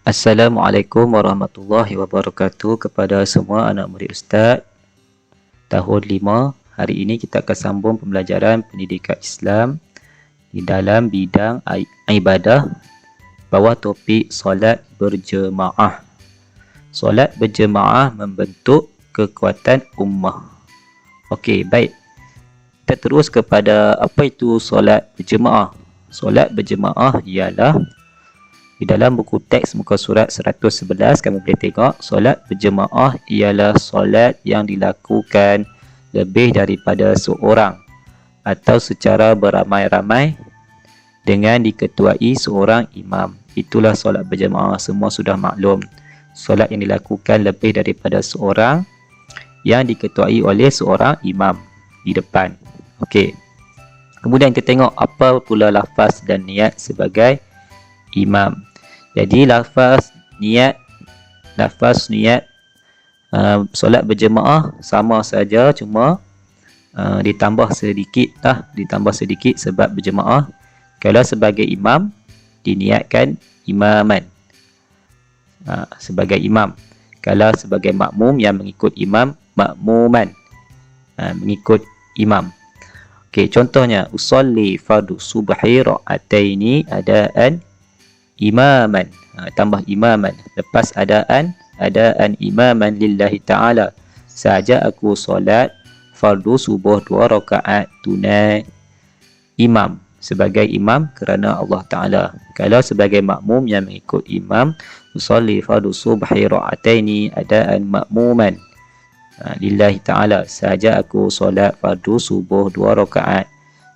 Assalamualaikum warahmatullahi wabarakatuh kepada semua anak murid Ustaz tahun 5. Hari ini kita akan sambung pembelajaran pendidikan Islam di dalam bidang ibadah bawah topik solat berjemaah. Solat berjemaah membentuk kekuatan ummah. Okey, baik. Kita terus kepada apa itu solat berjemaah. Solat berjemaah ialah di dalam buku teks muka surat 111 kamu boleh tengok solat berjemaah ialah solat yang dilakukan lebih daripada seorang atau secara beramai-ramai dengan diketuai seorang imam. Itulah solat berjemaah, semua sudah maklum. Solat yang dilakukan lebih daripada seorang yang diketuai oleh seorang imam di depan. Okey. Kemudian kita tengok apa pula lafaz dan niat sebagai imam. Jadi lafaz niat solat berjemaah sama saja, cuma ditambah sedikit sebab berjemaah. Kalau sebagai imam diniatkan imaman sebagai imam. Kalau sebagai makmum yang mengikut imam, makmuman mengikut imam. Okey, contohnya usolli fardu subhi ra'ataini adaan imaman, tambah imaman, lepas adaan imaman lillahi ta'ala, saja aku solat fardu subuh 2 rakaat tunai imam, sebagai imam kerana Allah Ta'ala. Kalau sebagai makmum yang mengikut imam, usolli fardu subhi ra'ataini adaan makmuman lillahi ta'ala, saja aku solat fardu subuh 2 rakaat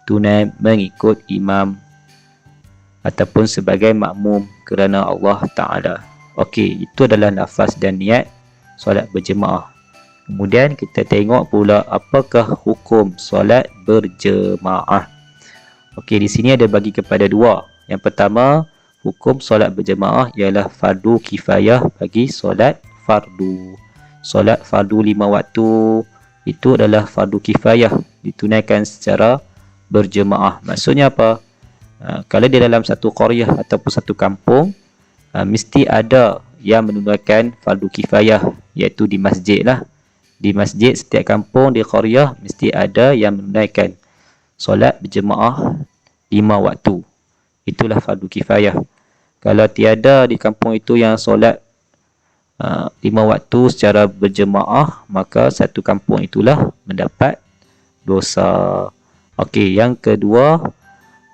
tunai mengikut imam ataupun sebagai makmum kerana Allah Ta'ala. Okey, itu adalah lafaz dan niat solat berjemaah. Kemudian kita tengok pula apakah hukum solat berjemaah. Okey, di sini ada bagi kepada dua. Yang pertama, hukum solat berjemaah ialah fardu kifayah bagi solat fardu. Solat fardu 5 waktu itu adalah fardu kifayah, ditunaikan secara berjemaah. Maksudnya apa? Kalau di dalam satu qaryah ataupun satu kampung, mesti ada yang menunaikan fardu kifayah, iaitu di masjid lah. Di masjid setiap kampung di qaryah mesti ada yang menunaikan solat berjemaah 5 waktu. Itulah fardu kifayah. Kalau tiada di kampung itu yang solat 5 waktu secara berjemaah, maka satu kampung itulah mendapat dosa. Okey, yang kedua,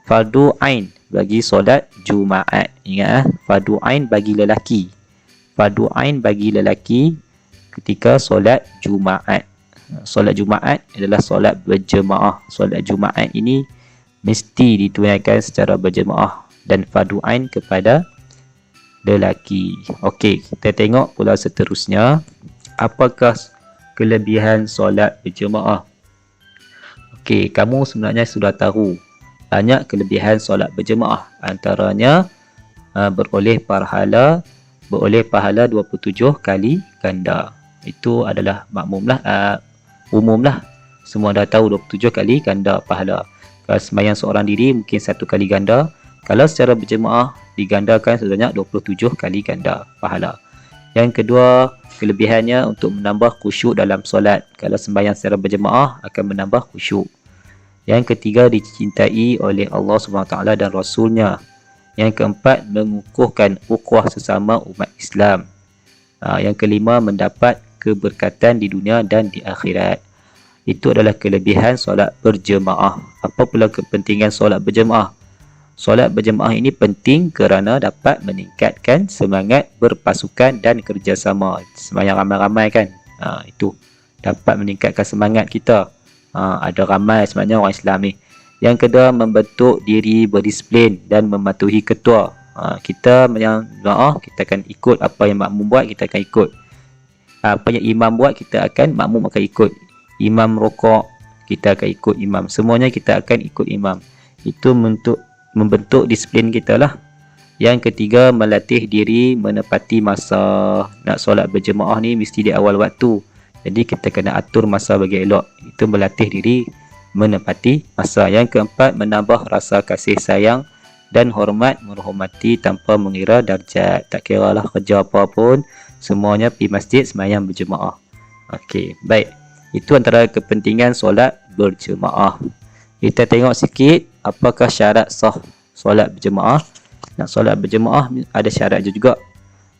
fardu ain bagi solat Jumaat. Ingat, fardu ain bagi lelaki. Fardu ain bagi lelaki ketika solat Jumaat. Solat Jumaat adalah solat berjemaah. Solat Jumaat ini mesti ditunaikan secara berjemaah dan fardu ain kepada lelaki. Okey, kita tengok pula seterusnya. Apakah kelebihan solat berjemaah? Okey, kamu sebenarnya sudah tahu banyak kelebihan solat berjemaah. Antaranya beroleh pahala 27 kali ganda. Itu adalah umum lah. Semua dah tahu 27 kali ganda pahala. Kalau sembahyang seorang diri mungkin 1 kali ganda. Kalau secara berjemaah digandakan sebanyak 27 kali ganda pahala. Yang kedua, kelebihannya untuk menambah khusyuk dalam solat. Kalau sembahyang secara berjemaah akan menambah khusyuk. Yang ketiga, dicintai oleh Allah SWT dan Rasulnya. Yang keempat, mengukuhkan ukhuwah sesama umat Islam. Yang kelima, mendapat keberkatan di dunia dan di akhirat. Itu adalah kelebihan solat berjemaah. Apa pula kepentingan solat berjemaah? Solat berjemaah ini penting kerana dapat meningkatkan semangat berpasukan dan kerjasama. Sembahyang ramai-ramai kan? Itu dapat meningkatkan semangat kita. Ada ramai sebenarnya orang Islam ni. Yang kedua, membentuk diri berdisiplin dan mematuhi ketua. Kita yang jemaah, kita akan ikut apa yang makmum buat, kita akan ikut. Apa yang imam buat, makmum akan ikut. Imam rokok, kita akan ikut imam. Semuanya kita akan ikut imam. Itu membentuk disiplin kita lah. Yang ketiga, melatih diri menepati masa. Nak solat berjemaah ni mesti di awal waktu. Jadi kita kena atur masa bagi elok. Itu melatih diri menepati masa. Yang keempat, menambah rasa kasih sayang dan hormat menghormati tanpa mengira darjat. Tak kiralah kerja apa pun, semuanya pergi masjid sembahyang berjemaah. Okey, baik. Itu antara kepentingan solat berjemaah. Kita tengok sikit apakah syarat sah solat berjemaah. Nak solat berjemaah ada syarat juga.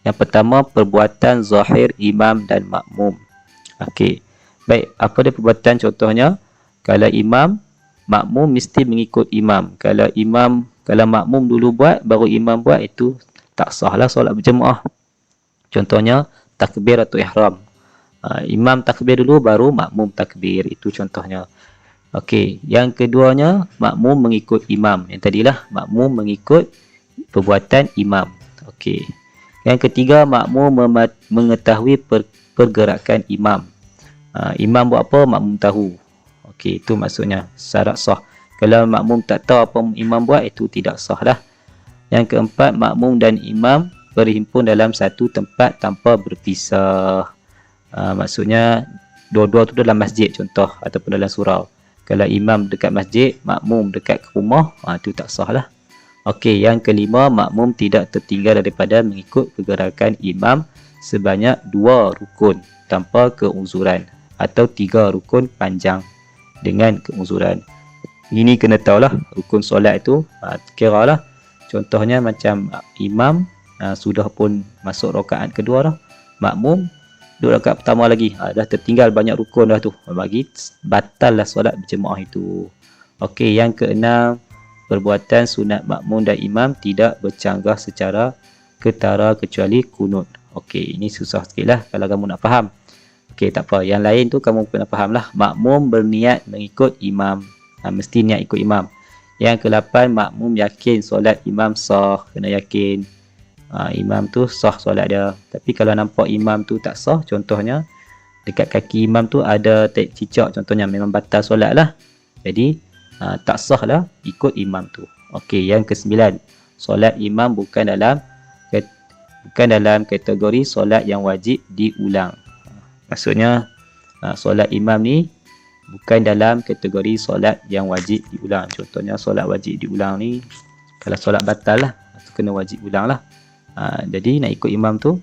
Yang pertama, perbuatan zahir imam dan makmum. Okey. Baik, apa dia perbuatan contohnya? Kalau imam, makmum mesti mengikut imam. Kalau makmum dulu buat, baru imam buat, itu tak sahlah solat berjemaah. Contohnya, takbir atau ihram. Imam takbir dulu, baru makmum takbir. Itu contohnya. Okey, yang keduanya, makmum mengikut imam. Yang tadilah, makmum mengikut perbuatan imam. Okey. Yang ketiga, makmum mengetahui pergerakan imam. Imam buat apa, makmum tahu. Okey, itu maksudnya syarat sah. Kalau makmum tak tahu apa imam buat, itu tidak sah lah. Yang keempat, makmum dan imam berhimpun dalam satu tempat tanpa berpisah. Maksudnya dua-dua tu dalam masjid contoh, ataupun dalam surau. Kalau imam dekat masjid, makmum dekat rumah, itu tak sah lah. Okey, yang kelima, makmum tidak tertinggal daripada mengikut pergerakan imam sebanyak 2 rukun tanpa keuzuran, atau 3 rukun panjang dengan keuzuran. Ini kena tahulah rukun solat itu. Kiralah contohnya macam imam sudah pun masuk rakaat kedua dah, makmum duduk rakaat pertama lagi, dah tertinggal banyak rukun dah tu, bagi batal lah solat berjemaah itu. Okey, yang keenam, perbuatan sunat makmum dan imam tidak bercanggah secara ketara kecuali kunut. Okey, ini susah sikit lah kalau kamu nak faham. Okey, tak apa. Yang lain tu kamu kena faham lah. Makmum berniat mengikut imam. Mesti niat ikut imam. Yang ke-8, makmum yakin solat imam sah. Kena yakin imam tu sah solat dia. Tapi kalau nampak imam tu tak sah, contohnya dekat kaki imam tu ada tek cicak, contohnya memang batal solat lah. Jadi tak sah lah ikut imam tu. Okey, yang ke-9, solat imam bukan dalam kategori solat yang wajib diulang. Maksudnya solat imam ni bukan dalam kategori solat yang wajib diulang. Contohnya solat wajib diulang ni, kalau solat batal lah, kena wajib ulang lah. Jadi nak ikut imam tu,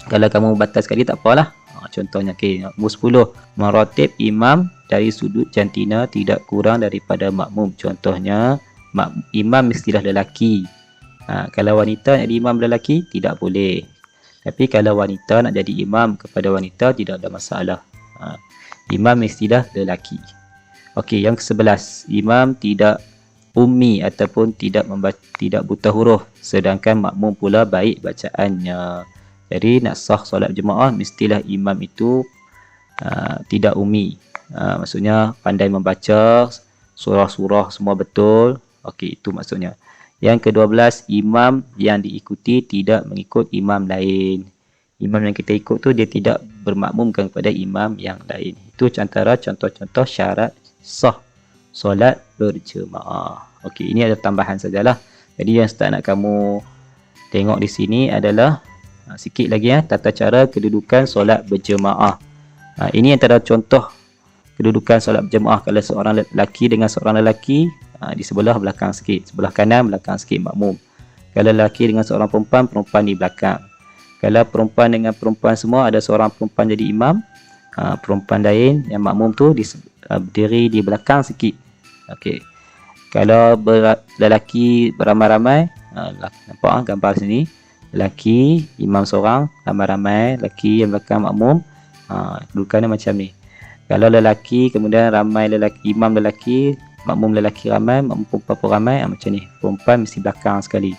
kalau kamu batal sekali tak apalah. Contohnya nombor 10, meratib imam dari sudut jantina tidak kurang daripada makmum. Contohnya imam mestilah lelaki. Kalau wanita nak jadi imam lelaki, tidak boleh. Tapi kalau wanita nak jadi imam kepada wanita, tidak ada masalah. Imam mestilah lelaki. Okey, yang ke-11, imam tidak ummi ataupun tidak buta huruf, sedangkan makmum pula baik bacaannya. Jadi nak sah solat berjemaah, mestilah imam itu tidak ummi. Maksudnya pandai membaca surah-surah semua betul. Okey, itu maksudnya. Yang ke-12, imam yang diikuti tidak mengikut imam lain. Imam yang kita ikut tu dia tidak bermakmumkan kepada imam yang lain. Itu antara contoh-contoh syarat sah solat berjemaah. Okey, ini ada tambahan sajalah. Jadi yang Ustaz nak kamu tengok di sini adalah sikit lagi tata cara kedudukan solat berjemaah. Ini antara contoh kedudukan solat berjemaah. Kalau seorang lelaki dengan seorang lelaki, di sebelah belakang sikit, sebelah kanan belakang sikit makmum. Kalau lelaki dengan seorang perempuan, perempuan di belakang. Kalau perempuan dengan perempuan semua, ada seorang perempuan jadi imam, perempuan lain yang makmum tu berdiri di belakang sikit. Okey. Kalau lelaki beramai-ramai, nampak gambar sini, lelaki imam seorang, ramai-ramai, lelaki yang belakang makmum, kedudukannya macam ni. Kalau lelaki kemudian ramai lelaki, imam lelaki, makmum lelaki ramai, makmum perempuan pun ramai, macam ni. Perempuan mesti belakang sekali.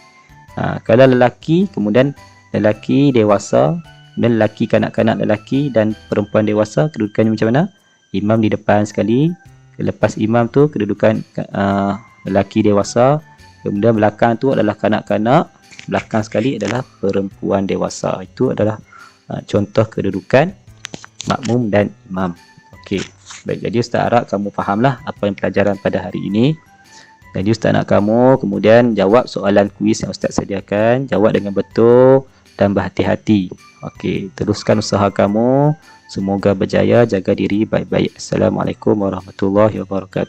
Kalau lelaki, kemudian lelaki dewasa, kemudian lelaki kanak-kanak lelaki dan perempuan dewasa, kedudukannya macam mana? Imam di depan sekali, lepas imam tu kedudukan lelaki dewasa, kemudian belakang tu adalah kanak-kanak, belakang sekali adalah perempuan dewasa. Itu adalah contoh kedudukan makmum dan imam. Okey, baik, jadi Ustaz harap kamu fahamlah apa yang pelajaran pada hari ini. Jadi Ustaz nak kamu kemudian jawab soalan kuis yang Ustaz sediakan, jawab dengan betul dan berhati-hati. Okey, teruskan usaha kamu. Semoga berjaya, jaga diri baik-baik. Assalamualaikum warahmatullahi wabarakatuh.